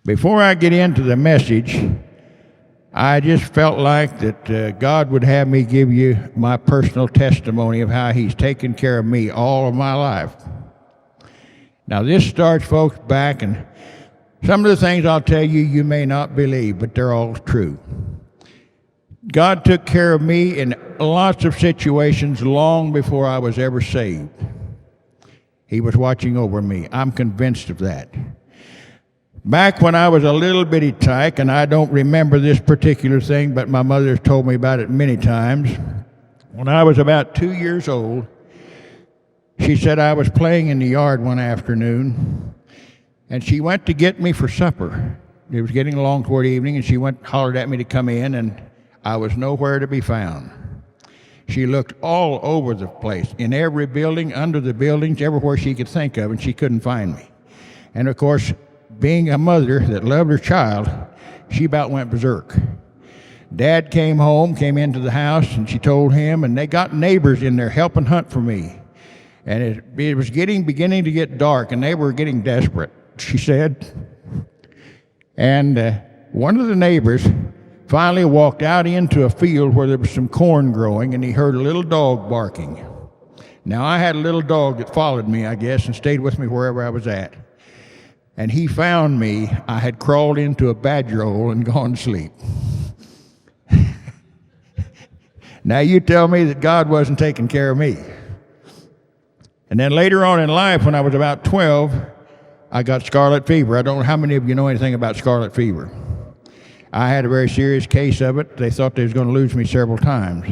Before I get into the message, I just felt like that God would have me give you my personal testimony of how He's taken care of me all of my life. Now, this starts, folks, back, and some of the things I'll tell you, you may not believe, but they're all true. God took care of me in lots of situations long before I was ever saved. He was watching over me. I'm convinced of that. Back when I was a little bitty tyke, and I don't remember this particular thing, but my mother has told me about it many times. When I was about 2 years old, she said I was playing in the yard one afternoon, and she went to get me for supper. It was getting along toward evening, and she hollered at me to come in, and I was nowhere to be found. She looked all over the place, in every building, under the buildings, everywhere she could think of, and she couldn't find me. And of course, being a mother that loved her child, she about went berserk. Dad came home, came into the house, and she told him, and they got neighbors in there helping hunt for me. And it was beginning to get dark, and they were getting desperate, she said. And one of the neighbors finally walked out into a field where there was some corn growing, and he heard a little dog barking. Now, I had a little dog that followed me, I guess, and stayed with me wherever I was at. And he found me. I had crawled into a badger hole and gone to sleep. Now, you tell me that God wasn't taking care of me. And then later on in life, when I was about 12, I got scarlet fever. I don't know how many of you know anything about scarlet fever. I had a very serious case of it. They thought they was going to lose me several times.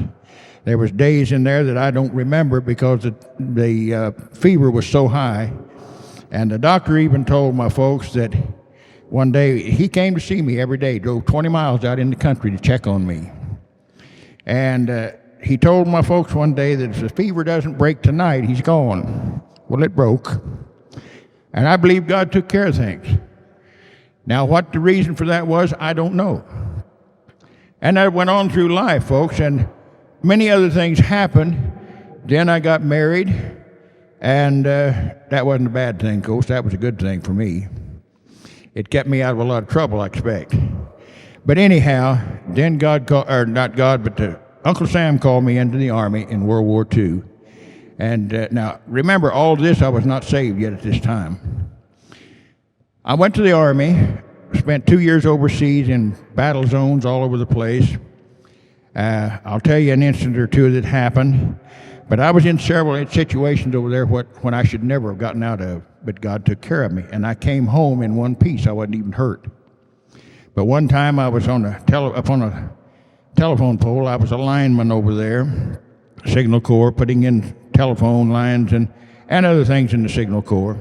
There was days in there that I don't remember because the fever was so high. And the doctor even told my folks that one day he came to see me every day, drove 20 miles out in the country to check on me. And he told my folks one day that if the fever doesn't break tonight, he's gone. Well, it broke. And I believe God took care of things. Now, what the reason for that was, I don't know. And I went on through life, folks, and many other things happened. Then I got married, and that wasn't a bad thing, of course. That was a good thing for me. It kept me out of a lot of trouble, I expect. But anyhow, then Uncle Sam called me into the Army in World War II. And now, remember, all this, I was not saved yet at this time. I went to the Army, spent 2 years overseas in battle zones all over the place. I'll tell you an incident or two that happened. But I was in several situations over there when I should never have gotten out of, but God took care of me. And I came home in one piece. I wasn't even hurt. But one time I was up on a telephone pole. I was a lineman over there, Signal Corps, putting in telephone lines and other things in the Signal Corps.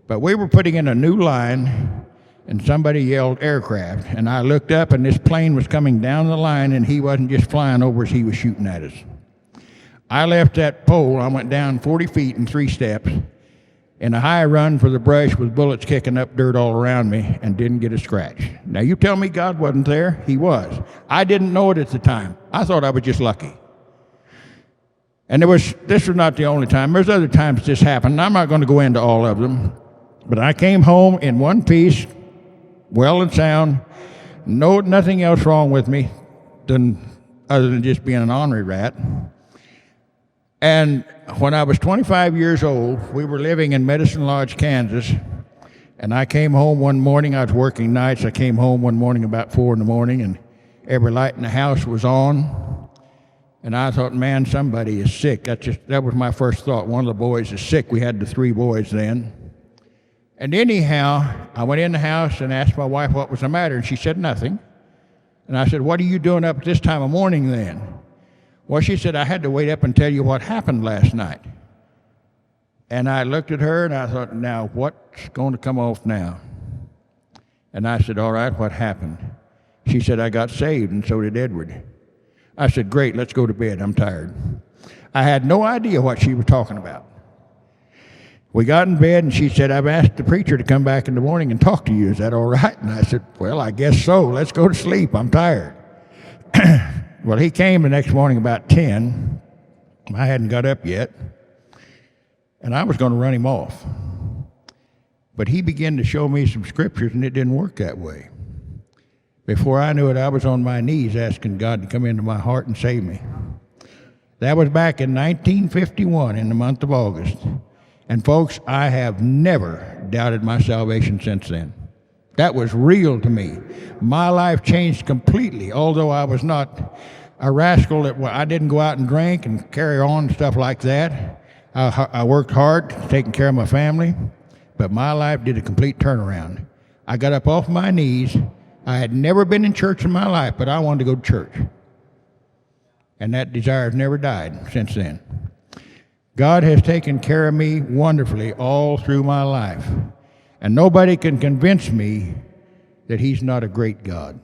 But we were putting in a new line, and somebody yelled aircraft. And I looked up, and this plane was coming down the line, and he wasn't just flying over us, he was shooting at us. I left that pole. I went down 40 feet in 3 steps in a high run for the brush with bullets kicking up dirt all around me and didn't get a scratch. Now, you tell me God wasn't there. He was. I didn't know it at the time. I thought I was just lucky. And this was not the only time. There's other times this happened. I'm not going to go into all of them. But I came home in one piece, well and sound, nothing else wrong with me other than just being an ornery rat. And when I was 25 years old, we were living in Medicine Lodge, Kansas, and I came home one morning. I was working nights. I came home one morning about 4 in the morning, and every light in the house was on. And I thought, man, somebody is sick. That was my first thought. One of the boys is sick. We had the 3 boys then. And anyhow, I went in the house and asked my wife what was the matter, and she said nothing. And I said, what are you doing up at this time of morning then? Well, she said, I had to wait up and tell you what happened last night. And I looked at her, and I thought, now, what's going to come off now? And I said, all right, what happened? She said, I got saved, and so did Edward. I said, great, let's go to bed. I'm tired. I had no idea what she was talking about. We got in bed, and she said, I've asked the preacher to come back in the morning and talk to you. Is that all right? And I said, well, I guess so. Let's go to sleep. I'm tired. Well, he came the next morning about 10. I hadn't got up yet, and I was going to run him off. But he began to show me some scriptures, and it didn't work that way. Before I knew it, I was on my knees asking God to come into my heart and save me. That was back in 1951 in the month of August. And folks, I have never doubted my salvation since then. That was real to me. My life changed completely, although I was not a rascal. I didn't go out and drink and carry on and stuff like that. I worked hard, taking care of my family, but my life did a complete turnaround. I got up off my knees. I had never been in church in my life, but I wanted to go to church. And that desire has never died since then. God has taken care of me wonderfully all through my life. And nobody can convince me that he's not a great God.